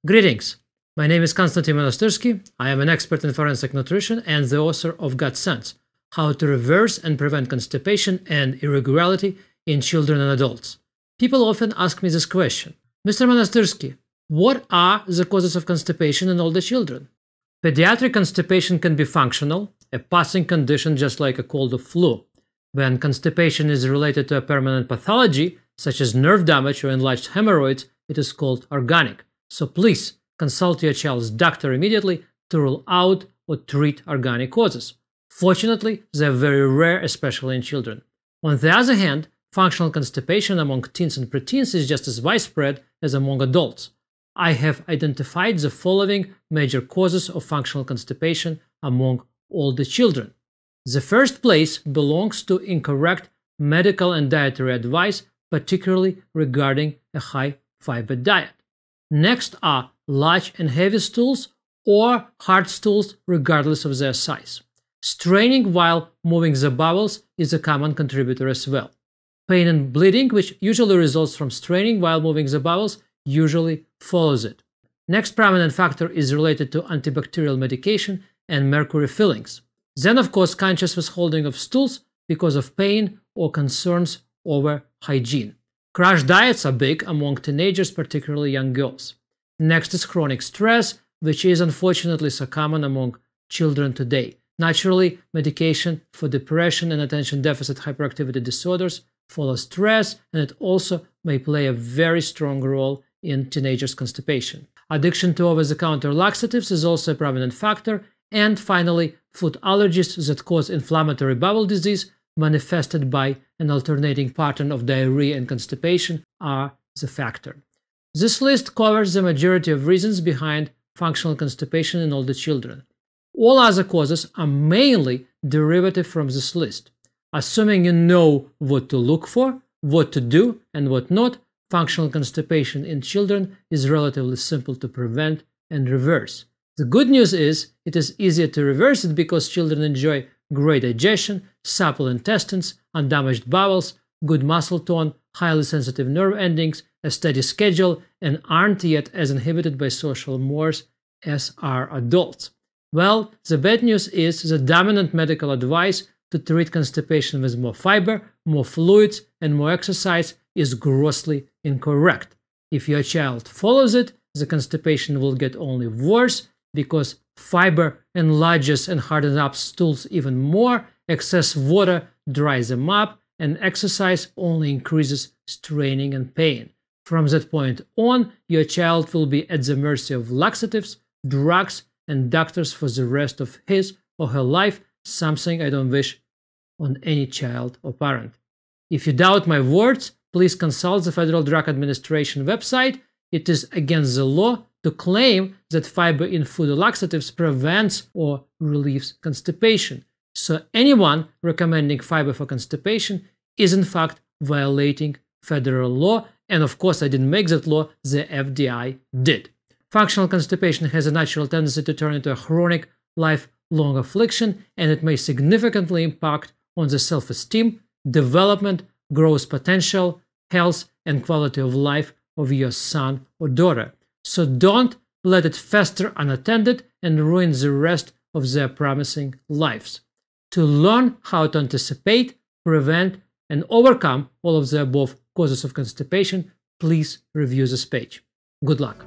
Greetings! My name is Konstantin. I am an expert in forensic nutrition and the author of Gut Sense: How to Reverse and Prevent Constipation and Irregularity in Children and Adults. People often ask me this question: Mr. Monastyrsky, what are the causes of constipation in older children? Pediatric constipation can be functional, a passing condition just like a cold or flu. When constipation is related to a permanent pathology, such as nerve damage or enlarged hemorrhoids, it is called organic. So please consult your child's doctor immediately to rule out or treat organic causes. Fortunately, they are very rare, especially in children. On the other hand, functional constipation among teens and preteens is just as widespread as among adults. I have identified the following major causes of functional constipation among older children. The first place belongs to incorrect medical and dietary advice, particularly regarding a high-fiber diet. Next are large and heavy stools or hard stools regardless of their size. Straining while moving the bowels is a common contributor as well. Pain and bleeding, which usually results from straining while moving the bowels, usually follows it. Next prominent factor is related to antibacterial medication and mercury fillings. Then, of course, conscious withholding of stools because of pain or concerns over hygiene. Crash diets are big among teenagers, particularly young girls. Next is chronic stress, which is unfortunately so common among children today. Naturally, medication for depression and attention deficit hyperactivity disorders follow stress, and it also may play a very strong role in teenagers' constipation. Addiction to over-the-counter laxatives is also a prominent factor. And finally, food allergies that cause inflammatory bowel disease manifested by an alternating pattern of diarrhea and constipation are the factor. This list covers the majority of reasons behind functional constipation in older children. All other causes are mainly derivative from this list. Assuming you know what to look for, what to do, and what not, functional constipation in children is relatively simple to prevent and reverse. The good news is it is easier to reverse it because children enjoy great digestion, supple intestines, undamaged bowels, good muscle tone, highly sensitive nerve endings, a steady schedule, and aren't yet as inhibited by social mores as are adults. Well, the bad news is the dominant medical advice to treat constipation with more fiber, more fluids, and more exercise is grossly incorrect. If your child follows it, the constipation will get only worse because fiber enlarges and hardens up stools even more, excess water dries them up, and exercise only increases straining and pain. From that point on, your child will be at the mercy of laxatives, drugs, and doctors for the rest of his or her life, something I don't wish on any child or parent. If you doubt my words, please consult the Federal Drug Administration website. It is against the law to claim that fiber in food or laxatives prevents or relieves constipation. So anyone recommending fiber for constipation is in fact violating federal law, and of course I didn't make that law, the FDI did. Functional constipation has a natural tendency to turn into a chronic, lifelong affliction, and it may significantly impact on the self-esteem, development, growth potential, health, and quality of life of your son or daughter. So don't let it fester unattended and ruin the rest of their promising lives. To learn how to anticipate, prevent, and overcome all of the above causes of constipation, please review this page. Good luck.